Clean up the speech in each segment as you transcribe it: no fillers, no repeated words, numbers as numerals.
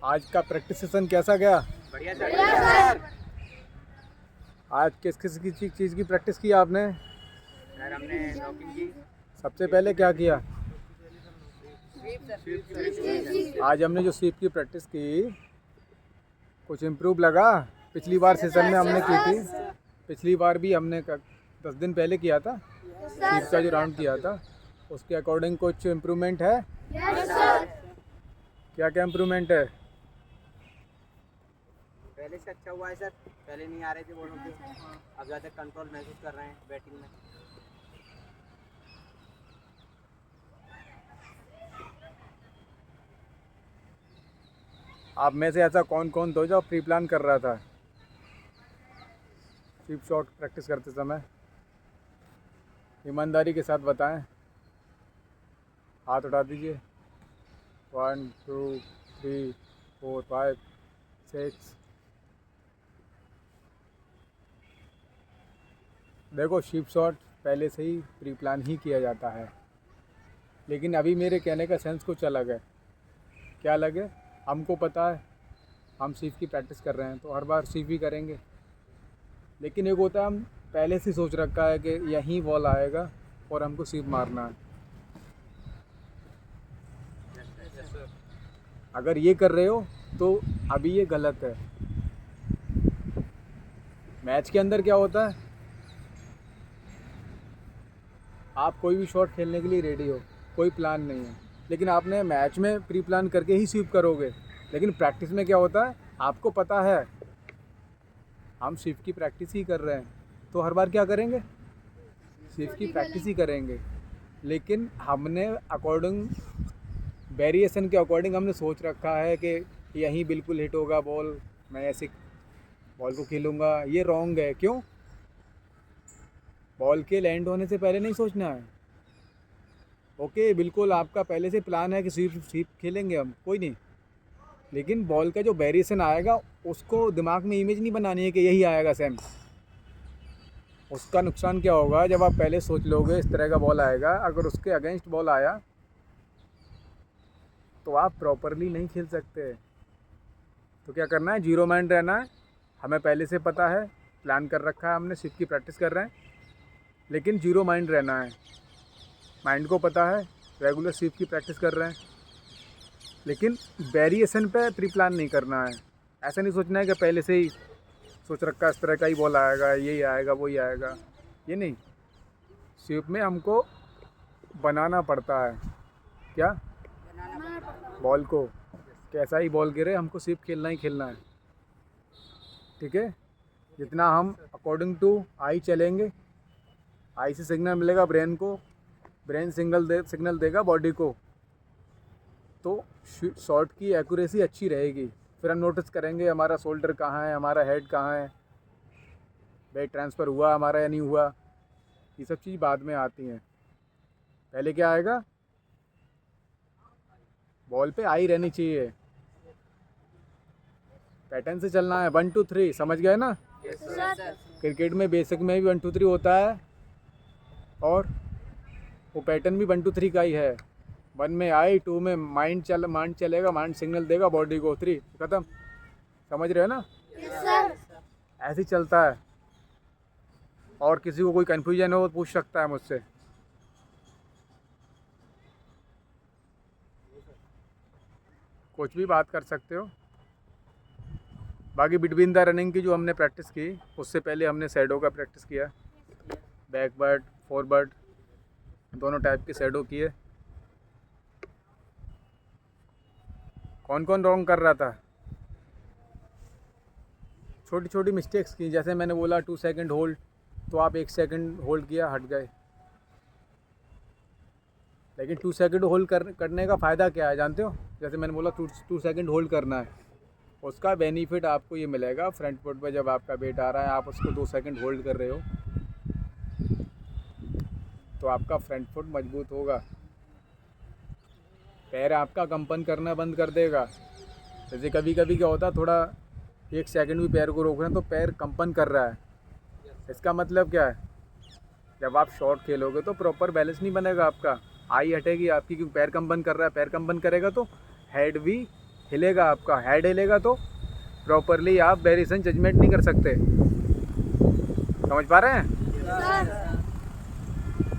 आज का practice session कैसा गया? बढ़िया सर। आज किस किस की चीज़ की प्रैक्टिस की आपने? सर हमने रॉकिंग की। सबसे पहले क्या किया? स्वीप आज हमने जो स्वीप की प्रैक्टिस की, कुछ इम्प्रूव लगा? पिछली बार सेशन में हमने की थी, पिछली बार भी हमने 10 दिन पहले किया था स्वीप का जो राउंड किया था, उसके अकॉर्डिंग कुछ इम्प्रूवमेंट है? क्या क्या इम्प्रूवमेंट है? पहले से अच्छा हुआ है सर। पहले नहीं आ रहे थे बॉलों पे, अब ज़्यादा कंट्रोल महसूस कर रहे हैं बैटिंग में। आप में से ऐसा कौन कौन था जो प्री प्लान कर रहा था स्वीप शॉट प्रैक्टिस करते समय? ईमानदारी के साथ बताएं। हाथ उठा दीजिए। 1 2 3 4 5 6। देखो, स्वीप शॉट पहले से ही प्री प्लान ही किया जाता है, लेकिन अभी मेरे कहने का सेंस कुछ अलग है। क्या अलग है? हमको पता है हम स्वीप की प्रैक्टिस कर रहे हैं तो हर बार स्वीप ही करेंगे, लेकिन एक होता है हम पहले से सोच रखा है कि यहीं बॉल आएगा और हमको स्वीप मारना है। अगर ये कर रहे हो तो अभी ये गलत है। मैच के अंदर क्या होता है, आप कोई भी शॉट खेलने के लिए रेडी हो, कोई प्लान नहीं है, लेकिन आपने मैच में प्री प्लान करके ही स्वीप करोगे। लेकिन प्रैक्टिस में क्या होता है, आपको पता है हम स्वीप की प्रैक्टिस ही कर रहे हैं, तो हर बार क्या करेंगे? स्वीप की प्रैक्टिस ही करेंगे। लेकिन हमने अकॉर्डिंग वेरिएशन के अकॉर्डिंग हमने सोच रखा है कि यहीं बिल्कुल हिट होगा बॉल, मैं ऐसे बॉल को खेलूँगा। ये रॉन्ग है। क्यों? बॉल के लैंड होने से पहले नहीं सोचना है। ओके, बिल्कुल आपका पहले से प्लान है कि स्वीप स्वीप खेलेंगे हम, कोई नहीं, लेकिन बॉल का जो वेरिएशन आएगा उसको दिमाग में इमेज नहीं बनानी है कि यही आएगा सेम। उसका नुकसान क्या होगा, जब आप पहले सोच लोगे इस तरह का बॉल आएगा, अगर उसके अगेंस्ट बॉल आया तो आप प्रॉपरली नहीं खेल सकते। तो क्या करना है? जीरो माइंड रहना है। हमें पहले से पता है, प्लान कर रखा है हमने, स्विप की प्रैक्टिस कर रहे हैं, लेकिन जीरो माइंड रहना है। माइंड को पता है रेगुलर स्विप की प्रैक्टिस कर रहे हैं, लेकिन वेरिएशन पे प्री प्लान नहीं करना है। ऐसा नहीं सोचना है कि पहले से ही सोच रखा इस तरह का ही बॉल आएगा, यही आएगा, वही आएगा। ये नहीं, स्विप में हमको बनाना पड़ता है। क्या? बॉल को कैसा ही बॉल गिरे, हमको सिर्फ खेलना ही खेलना है। ठीक है? जितना हम अकॉर्डिंग टू आई चलेंगे, आई से सिग्नल मिलेगा ब्रेन को, ब्रेन सिग्नल देगा बॉडी को, तो शॉट की एक्यूरेसी अच्छी रहेगी। फिर हम नोटिस करेंगे हमारा शोल्डर कहाँ है, हमारा हेड कहाँ है, वेट ट्रांसफ़र हुआ हमारा या नहीं हुआ। ये सब चीज़ बाद में आती हैं। पहले क्या आएगा? बॉल पे आई रहनी चाहिए। पैटर्न से चलना है। 1 2 3, समझ गए ना? क्रिकेट में बेसिक में भी 1 2 3 होता है, और वो पैटर्न भी 1 2 3 का ही है। 1 में आई, 2 में माइंड चलेगा, माइंड सिग्नल देगा बॉडी को, 3 खत्म। समझ रहे हो ना? ऐसे ही चलता है। और किसी को कोई कन्फ्यूजन हो तो पूछ सकता है मुझसे। कुछ भी बात कर सकते हो। बाकी बिटवीन द रनिंग की जो हमने प्रैक्टिस की, उससे पहले हमने शैडो का प्रैक्टिस किया। बैकवर्ड, फॉरवर्ड, दोनों टाइप के शैडो किए। कौन कौन रॉन्ग कर रहा था? छोटी छोटी मिस्टेक्स की, जैसे मैंने बोला 2 सेकंड होल्ड, तो आप 1 सेकंड होल्ड किया, हट गए। लेकिन 2 सेकंड होल्ड करने का फ़ायदा क्या है जानते हो? जैसे मैंने बोला 2 सेकंड होल्ड करना है, उसका बेनिफिट आपको ये मिलेगा, फ्रंट फुट पर जब आपका वेट आ रहा है, आप उसको 2 सेकंड होल्ड कर रहे हो, तो आपका फ्रंट फुट मजबूत होगा। पैर आपका कंपन करना बंद कर देगा। जैसे कभी कभी क्या होता है, थोड़ा 1 सेकंड भी पैर को रोक रहे हैं तो पैर कंपन कर रहा है। इसका मतलब क्या है? जब आप शॉट खेलोगे तो प्रॉपर बैलेंस नहीं बनेगा आपका, आई हटेगी आपकी, क्योंकि पैर कंपन कर रहा है। पैर कंपन करेगा तो हेड भी हिलेगा, आपका हेड हिलेगा तो प्रॉपरली आप वेरिएशन जजमेंट नहीं कर सकते। समझ पा रहे हैं?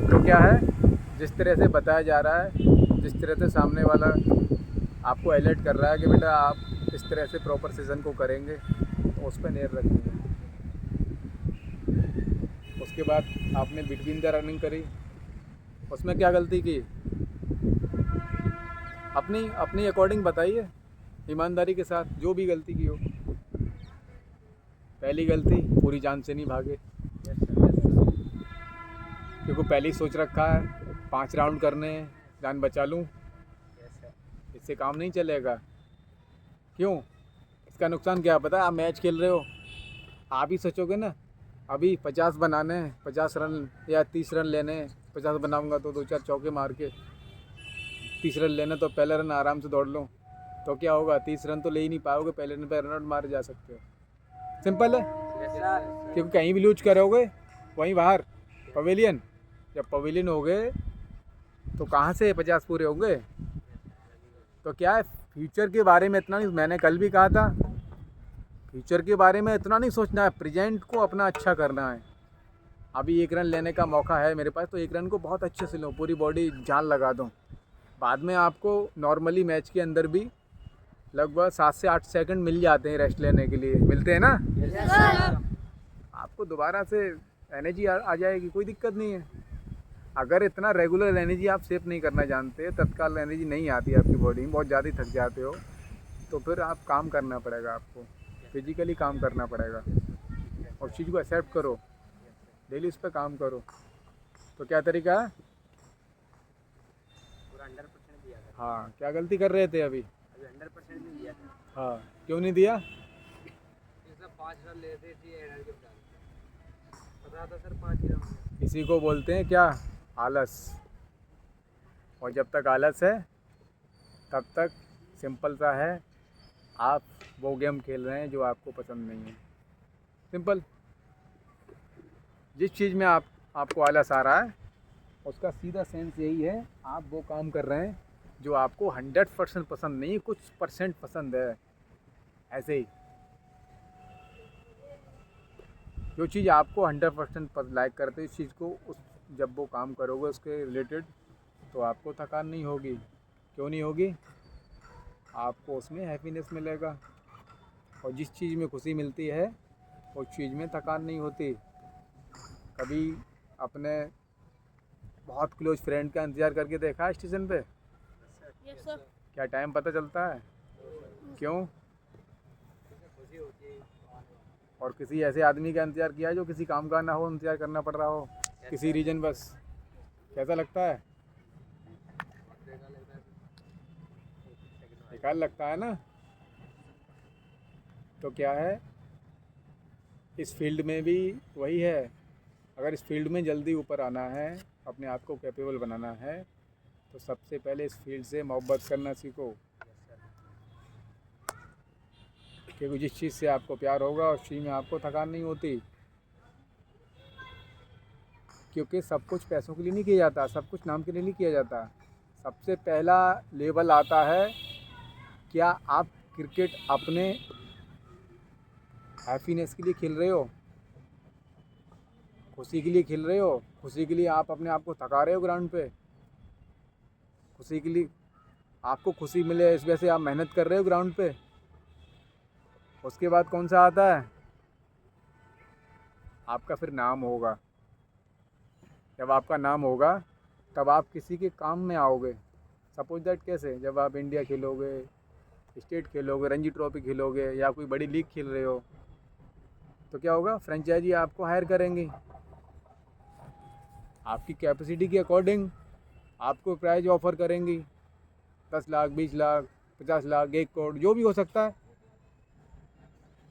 तो क्या है, जिस तरह से बताया जा रहा है, जिस तरह से सामने वाला आपको अलर्ट कर रहा है कि बेटा आप इस तरह से प्रॉपर सेशन को करेंगे, तो उस पर नज़र रखेंगे। उसके बाद आपने बिटवीन द रनिंग करी, उसमें क्या गलती की, अपनी अपनी अकॉर्डिंग बताइए, ईमानदारी के साथ, जो भी गलती की हो। पहली गलती, पूरी जान से नहीं भागे, क्योंकि पहले ही सोच रखा है 5 राउंड करने हैं, जान बचा लूँ, इससे काम नहीं चलेगा। क्यों? इसका नुकसान क्या पता है? आप मैच खेल रहे हो, आप ही सोचोगे ना अभी 50 बनाने हैं, 50 रन या 30 रन लेने हैं, 50 बनाऊंगा तो 2-4 चौके मार के 30 रन लेने, तो पहले रन आराम से दौड़ लूँ, तो क्या होगा, 30 रन तो ले ही नहीं पाओगे, पहले रन पे रन आउट मार जा सकते हो। सिंपल है, क्योंकि कहीं भी लूज करोगे वहीं बाहर पवेलियन, जब पवेलियन हो गए तो कहाँ से 50 पूरे होंगे। तो क्या है, फ्यूचर के बारे में इतना नहीं, मैंने कल भी कहा था, फ्यूचर के बारे में इतना नहीं सोचना है, प्रेजेंट को अपना अच्छा करना है। अभी 1 रन लेने का मौका है मेरे पास, तो 1 रन को बहुत अच्छे से लो, पूरी बॉडी जान लगा दूँ। बाद में आपको नॉर्मली मैच के अंदर भी लगभग 7 से 8 सेकंड मिल जाते हैं रेस्ट लेने के लिए, मिलते हैं ना। आपको दोबारा से एनर्जी आ जाएगी, कोई दिक्कत नहीं है। अगर इतना रेगुलर एनर्जी आप सेव नहीं करना जानते, तत्काल एनर्जी नहीं आती आपकी बॉडी में, बहुत ज़्यादा थक जाते हो, तो फिर आप काम करना पड़ेगा, आपको फिजिकली काम करना पड़ेगा, और चीज़ को एक्सेप्ट करो, डेली उस पर काम करो। तो क्या तरीका है? पूरा 100% दिया था। हाँ, क्या गलती कर रहे थे अभी? 100% नहीं दिया था। हाँ, क्यों नहीं दिया? 5 रन लेते थे, पता था सर 5 ही रन। इसी को बोलते हैं क्या? आलस। और जब तक आलस है तब तक सिंपल सा है, आप वो गेम खेल रहे हैं जो आपको पसंद नहीं है। सिंपल। जिस चीज़ में आपको आलस आ रहा है, उसका सीधा सेंस यही है, आप वो काम कर रहे हैं जो आपको 100% पसंद नहीं, कुछ परसेंट पसंद है। ऐसे ही जो चीज़ आपको 100% लाइक करते हैं, इस चीज़ को जब वो काम करोगे उसके रिलेटेड, तो आपको थकान नहीं होगी। क्यों नहीं होगी? आपको उसमें हैप्पीनेस मिलेगा, और जिस चीज़ में खुशी मिलती है उस चीज़ में थकान नहीं होती। कभी अपने बहुत क्लोज फ्रेंड का इंतज़ार करके देखा है स्टेशन पे? Yes sir. क्या टाइम पता चलता है? क्यों? और किसी ऐसे आदमी का इंतज़ार किया है जो किसी काम का ना हो, इंतज़ार करना पड़ रहा हो किसी रीजन बस? कैसा लगता है? बेकार लगता है ना। तो क्या है, इस फील्ड में भी वही है। अगर इस फील्ड में जल्दी ऊपर आना है, अपने आप को कैपेबल बनाना है, तो सबसे पहले इस फील्ड से मोहब्बत करना सीखो। क्योंकि जिस चीज़ से आपको प्यार होगा उस चीज़ में आपको थकान नहीं होती। क्योंकि सब कुछ पैसों के लिए नहीं किया जाता, सब कुछ नाम के लिए नहीं किया जाता। सबसे पहला लेवल आता है, क्या आप क्रिकेट अपने हैप्पीनेस के लिए खेल रहे हो, खुशी के लिए खेल रहे हो, खुशी के लिए आप अपने आप को थका रहे हो ग्राउंड पे, खुशी के लिए आपको खुशी मिले इस वजह से आप मेहनत कर रहे हो ग्राउंड पे। उसके बाद कौन सा आता है? आपका फिर नाम होगा। जब आपका नाम होगा तब आप किसी के काम में आओगे। सपोज दैट कैसे, जब आप इंडिया खेलोगे, स्टेट खेलोगे, रणजी ट्रॉफी खेलोगे, या कोई बड़ी लीग खेल रहे हो, तो क्या होगा, फ्रेंचाइजी आपको हायर करेंगी, आपकी कैपेसिटी के अकॉर्डिंग आपको प्राइज ऑफर करेंगी, 10 लाख, 20 लाख, 50 लाख, 1 करोड़, जो भी हो सकता है।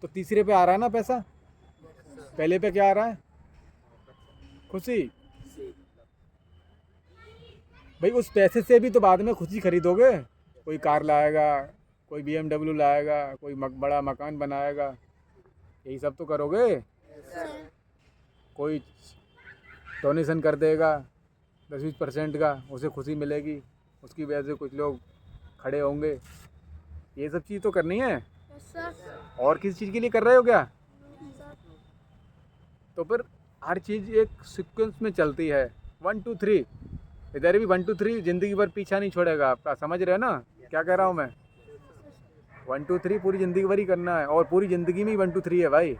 तो तीसरे पे आ रहा है ना पैसा, पहले पे क्या आ रहा है? खुशी। भाई उस पैसे से भी तो बाद में खुशी खरीदोगे, कोई कार लाएगा, कोई BMW लाएगा, कोई बड़ा मकान बनाएगा, यही सब तो करोगे। कोई डोनेशन कर देगा 10-20% का, उसे खुशी मिलेगी, उसकी वजह से कुछ लोग खड़े होंगे, ये सब चीज़ तो करनी है। Yes sir. और किसी चीज़ के लिए कर रहे हो क्या? सर तो फिर हर चीज़ एक सीक्वेंस में चलती है। 1 2 3, इधर भी 1 2 3 ज़िंदगी भर पीछा नहीं छोड़ेगा आपका। समझ रहे हो ना क्या कह रहा हूँ मैं? 1 2 3 पूरी ज़िंदगी भर ही करना है, और पूरी ज़िंदगी में ही 1 2 3 है भाई।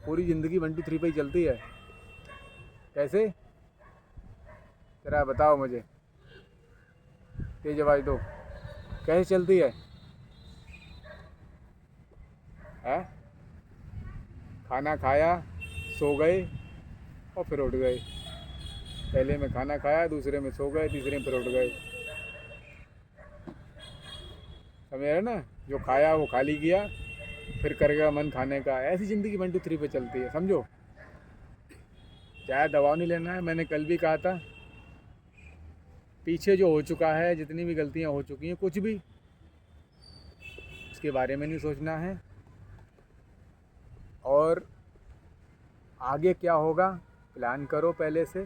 पूरी ज़िंदगी 1 2 3 पे ही चलती है। कैसे? जरा बताओ मुझे, तेज आवाज़ दो, कैसे चलती है? हैं? खाना खाया, सो गए और फिर उठ गए। पहले में खाना खाया, दूसरे में सो गए, तीसरे में फिर उठ गए। समझ रहे ना? जो खाया वो खाली किया, फिर करेगा मन खाने का। ऐसी ज़िंदगी 1 2 3 पे चलती है, समझो। ज़्यादा दबाव नहीं लेना है। मैंने कल भी कहा था, पीछे जो हो चुका है, जितनी भी गलतियां हो चुकी हैं, कुछ भी उसके बारे में नहीं सोचना है। और आगे क्या होगा प्लान करो पहले से।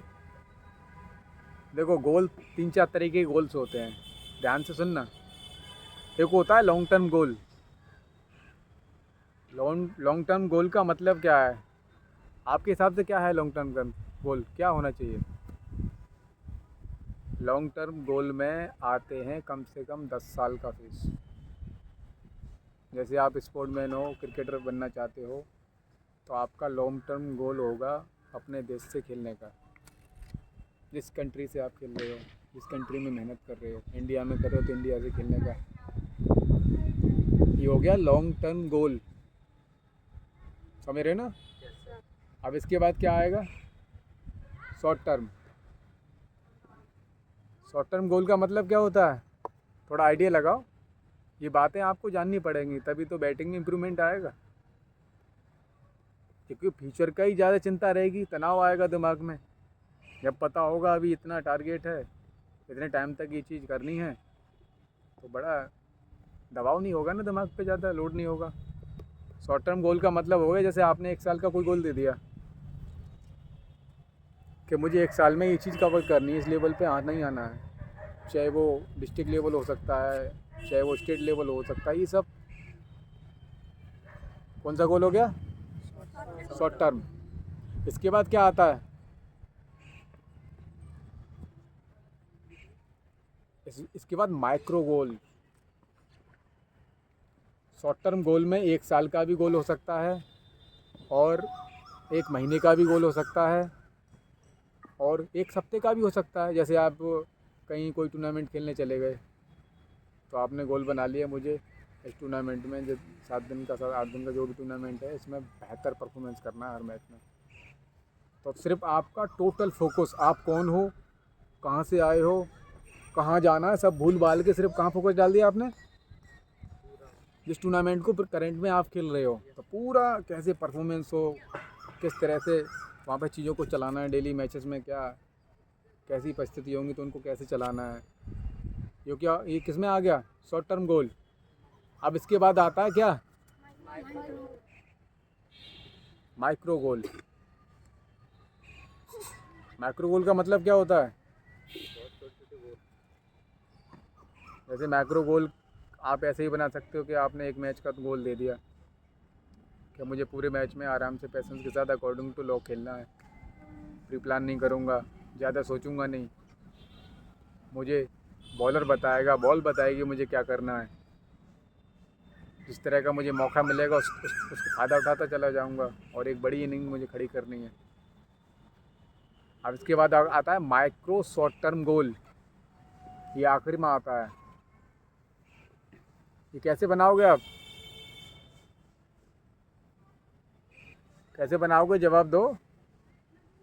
देखो, गोल 3 4 तरीके के गोल्स होते हैं, ध्यान से सुनना। एक होता है long term goal. Long term goal का मतलब क्या है? आपके हिसाब से क्या है लॉन्ग टर्म गोल? क्या होना चाहिए? लॉन्ग टर्म गोल में आते हैं कम से कम 10 साल का फेस। जैसे आप स्पोर्टमैन हो, क्रिकेटर बनना चाहते हो, तो आपका लॉन्ग टर्म गोल होगा अपने देश से खेलने का। जिस कंट्री से आप खेल रहे हो, जिस कंट्री में मेहनत कर रहे हो, इंडिया में कर रहे हो तो इंडिया से खेलने का। ये हो गया लॉन्ग टर्म गोल। समझ रहे हो ना? अब इसके बाद क्या आएगा? Short term. Short term goal का मतलब क्या होता है? थोड़ा आइडिया लगाओ। ये बातें आपको जाननी पड़ेंगी, तभी तो बैटिंग में इम्प्रूवमेंट आएगा। क्योंकि फ्यूचर का ही ज़्यादा चिंता रहेगी, तनाव आएगा दिमाग में। जब पता होगा अभी इतना टारगेट है, इतने टाइम तक ये चीज़ करनी है, तो बड़ा दबाव नहीं होगा ना दिमाग पे, ज़्यादा लोड नहीं होगा। शॉर्ट टर्म गोल का मतलब हो गया, जैसे आपने 1 साल का कोई गोल दे दिया कि मुझे 1 साल में ये चीज़ कवर करनी है, इस लेवल पे आना ही आना है। चाहे वो डिस्ट्रिक्ट लेवल हो सकता है, चाहे वो स्टेट लेवल हो सकता है। ये सब कौन सा गोल हो गया? Short term. इसके बाद क्या आता है? इसके बाद micro goal. Short term goal में 1 साल का भी गोल हो सकता है, और 1 महीने का भी गोल हो सकता है, और 1 हफ्ते का भी हो सकता है। जैसे आप कहीं कोई टूर्नामेंट खेलने चले गए, तो आपने गोल बना लिया, मुझे इस टूर्नामेंट में, जब 7 दिन का 8 दिन का जो भी टूर्नामेंट है, इसमें बेहतर परफॉर्मेंस करना है हर मैच में। तो सिर्फ आपका टोटल फोकस, आप कौन हो, कहाँ से आए हो, कहाँ जाना है, सब भूल भाल के सिर्फ कहाँ फोकस डाल दिया आपने? जिस टूर्नामेंट को करंट में आप खेल रहे हो, तो पूरा कैसे परफॉर्मेंस हो, किस तरह से वहाँ पर चीज़ों को चलाना है, डेली मैचेस में क्या कैसी परिस्थिति होंगी तो उनको कैसे चलाना है। ये किस में आ गया? Short term goal. अब इसके बाद आता है क्या? Micro goal. माइक्रो गोल का मतलब क्या होता है? जैसे माइक्रो गोल आप ऐसे ही बना सकते हो कि आपने एक मैच का तो गोल दे दिया कि मुझे पूरे मैच में आराम से पेशेंस के साथ अकॉर्डिंग टू लॉ खेलना है, प्री प्लान नहीं करूँगा, ज़्यादा सोचूंगा नहीं, मुझे बॉलर बताएगा, बॉल बताएगी मुझे क्या करना है, जिस तरह का मुझे मौका मिलेगा उसका फ़ायदा उठाता चला जाऊंगा, और एक बड़ी इनिंग मुझे खड़ी करनी है। अब इसके बाद आता है माइक्रो शॉर्ट टर्म गोल। ये आखिरी में आता है। ये कैसे बनाओगे आप? कैसे बनाओगे? जवाब दो।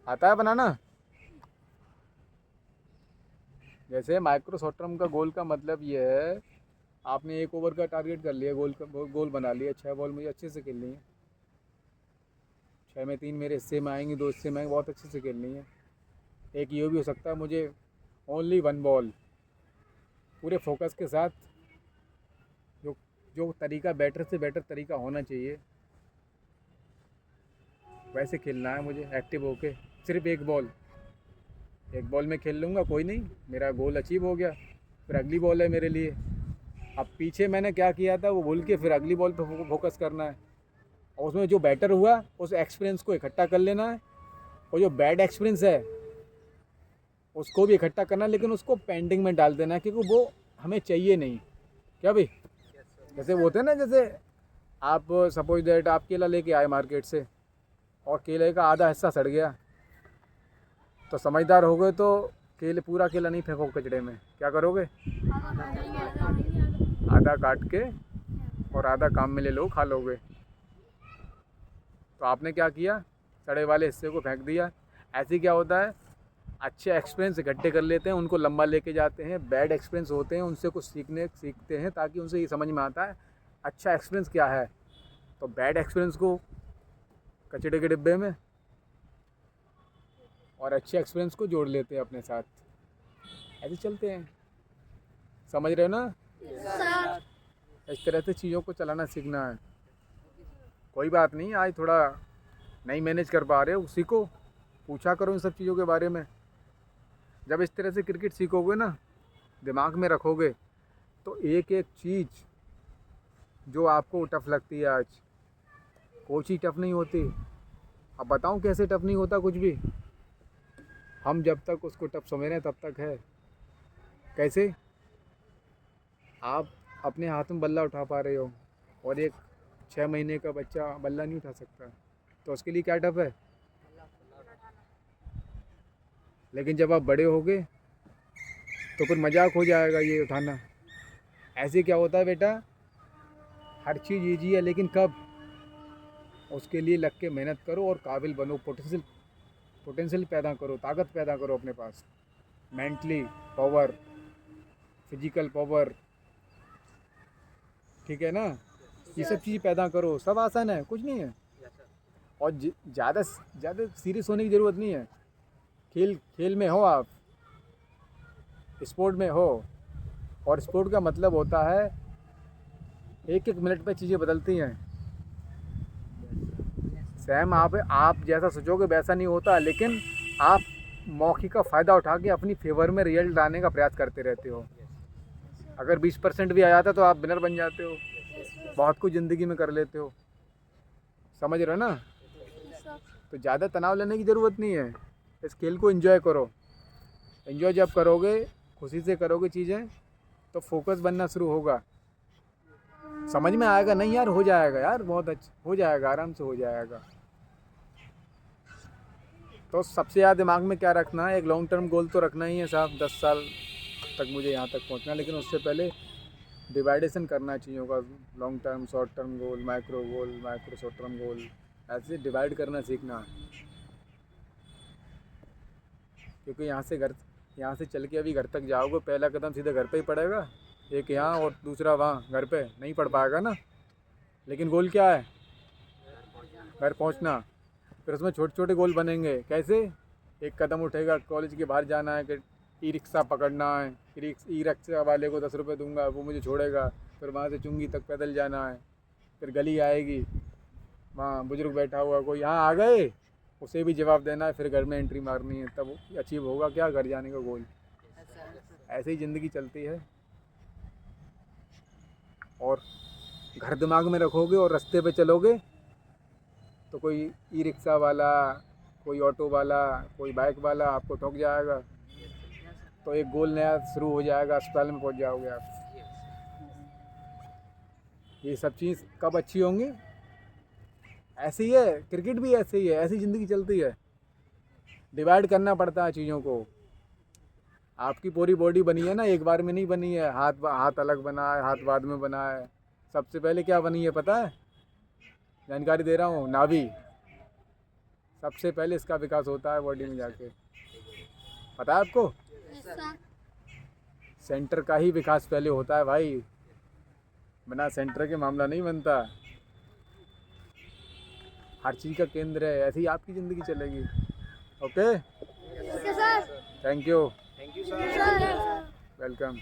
आता है बनाना? जैसे माइक्रो शॉर्ट टर्म का गोल का मतलब ये है, आपने 1 ओवर का टारगेट कर लिया, गोल बना लिया, 6 बॉल मुझे अच्छे से खेलनी है, 6 में 3 मेरे हिस्से में आएंगी, 2 हिस्से में आएंगे, बहुत अच्छे से खेलनी है। एक ये भी हो सकता है मुझे ओनली 1 बॉल पूरे फोकस के साथ, जो तरीका बेटर से बेटर तरीका होना चाहिए वैसे खेलना है मुझे, एक्टिव होके। सिर्फ 1 बॉल में खेल लूँगा, कोई नहीं, मेरा गोल अचीव हो गया, फिर अगली बॉल है मेरे लिए, अब पीछे मैंने क्या किया था वो भूल के फिर अगली बॉल पे फोकस करना है, और उसमें जो बेटर हुआ उस एक्सपीरियंस को इकट्ठा कर लेना है, और जो बैड एक्सपीरियंस है उसको भी इकट्ठा करना है, लेकिन उसको पेंडिंग में डाल देना है क्योंकि वो हमें चाहिए नहीं। क्या भाई? जैसे वो होते हैं ना, जैसे आप सपोज दैट आप केला लेके आए मार्केट से और केले का आधा हिस्सा सड़ गया, तो समझदार हो गए तो पूरा केला नहीं फेंको कचड़े में, क्या करोगे? आधा काट के और आधा काम में ले लो, खा लोगे। तो आपने क्या किया, सड़े वाले हिस्से को फेंक दिया। ऐसे क्या होता है, अच्छे एक्सपीरियंस इकट्ठे कर लेते हैं, उनको लंबा लेके जाते हैं, बैड एक्सपीरियंस होते हैं उनसे कुछ सीखते हैं ताकि उनसे ये समझ में आता है अच्छा एक्सपीरियंस क्या है, तो बैड एक्सपीरियंस को कचड़े के डिब्बे में और अच्छे एक्सपीरियंस को जोड़ लेते हैं अपने साथ। ऐसे चलते हैं, समझ रहे हो ना? सर। इस तरह से चीज़ों को चलाना सीखना है। कोई बात नहीं, आज थोड़ा नहीं मैनेज कर पा रहे हो, सीखो, पूछा करो इन सब चीज़ों के बारे में। जब इस तरह से क्रिकेट सीखोगे ना, दिमाग में रखोगे, तो एक एक चीज़ जो आपको टफ़ लगती है आज, कोई चीज़ टफ़ नहीं होती। अब बताऊं कैसे टफ़ नहीं होता कुछ भी? हम जब तक उसको टफ़ समझ रहे हैं तब तक है। कैसे? आप अपने हाथ में बल्ला उठा पा रहे हो और एक 6 महीने का बच्चा बल्ला नहीं उठा सकता, तो उसके लिए क्या टफ़ है? लेकिन जब आप बड़े होगे तो फिर मजाक हो जाएगा ये उठाना। ऐसे क्या होता है बेटा, हर चीज़ ईजी है, लेकिन कब? उसके लिए लग के मेहनत करो और काबिल बनो, पोटेंशियल पैदा करो, ताकत पैदा करो अपने पास, मेंटली पावर, फिजिकल पावर, ठीक है ना? ये सब चीज़ पैदा करो, सब आसान है, कुछ नहीं है। और ज़्यादा सीरियस होने की ज़रूरत नहीं है। खेल में हो आप, स्पोर्ट में हो, और स्पोर्ट का मतलब होता है एक एक मिनट पे चीज़ें बदलती हैं। सेम आप जैसा सोचोगे वैसा नहीं होता, लेकिन आप मौके का फ़ायदा उठा के अपनी फेवर में रिजल्ट लाने का प्रयास करते रहते हो। अगर 20% भी आ जाता तो आप विनर बन जाते हो, बहुत कुछ ज़िंदगी में कर लेते हो। समझ रहे हो ना? तो ज़्यादा तनाव लेने की ज़रूरत नहीं है, इस खेल को एंजॉय करो। एंजॉय जब करोगे, खुशी से करोगे चीज़ें, तो फोकस बनना शुरू होगा, समझ में आएगा। नहीं यार, हो जाएगा यार, बहुत अच्छा हो जाएगा, आराम से हो जाएगा। तो सबसे ज़्यादा दिमाग में क्या रखना है, एक लॉन्ग टर्म गोल तो रखना ही है साहब, 10 साल तक मुझे यहाँ तक पहुँचना है, लेकिन उससे पहले डिवाइडेशन करना है चीज़ों का, long term, short term goal, micro short term goal, ऐसे डिवाइड करना सीखना है। क्योंकि यहाँ से चल के अभी घर तक जाओगे, पहला कदम सीधे घर पे ही पड़ेगा, एक यहाँ और दूसरा वहाँ, घर पे नहीं पड़ पाएगा ना। लेकिन गोल क्या है? घर पहुँचना। फिर उसमें छोटे छोटे गोल बनेंगे। कैसे? एक कदम उठेगा, कॉलेज के बाहर जाना है, कि ई रिक्शा पकड़ना है, ई रिक्शा वाले को 10 रुपये दूंगा, वो मुझे छोड़ेगा, फिर वहाँ से चुंगी तक पैदल जाना है, फिर गली आएगी, वहाँ बुजुर्ग बैठा हुआ, कोई यहाँ आ गए, उसे भी जवाब देना है, फिर घर में एंट्री मारनी है, तब अचीव होगा क्या? घर जाने का गोल। ऐसे ही ज़िंदगी चलती है। और घर दिमाग में रखोगे और रास्ते पे चलोगे, तो कोई ई रिक्शा वाला, कोई ऑटो वाला, कोई बाइक वाला आपको ठोक जाएगा, तो एक गोल नया शुरू हो जाएगा, अस्पताल में पहुंच जाओगे आप। ये सब चीज़ कब अच्छी होंगी? ऐसे ही है, क्रिकेट भी ऐसे ही है, ऐसी ज़िंदगी चलती है। डिवाइड करना पड़ता है चीज़ों को। आपकी पूरी बॉडी बनी है ना, एक बार में नहीं बनी है। हाथ अलग बना है, हाथ बाद में बना है। सबसे पहले क्या बनी है पता है? जानकारी दे रहा हूँ, नाभि। सबसे पहले इसका विकास होता है बॉडी में जाके, पता है आपको? सेंटर का ही विकास पहले होता है भाई, बिना सेंटर के मामला नहीं बनता। हर चीज़ का केंद्र है, ऐसी ही आपकी ज़िंदगी चलेगी। Okay, sir. Thank you, thank you sir. Sir. Welcome.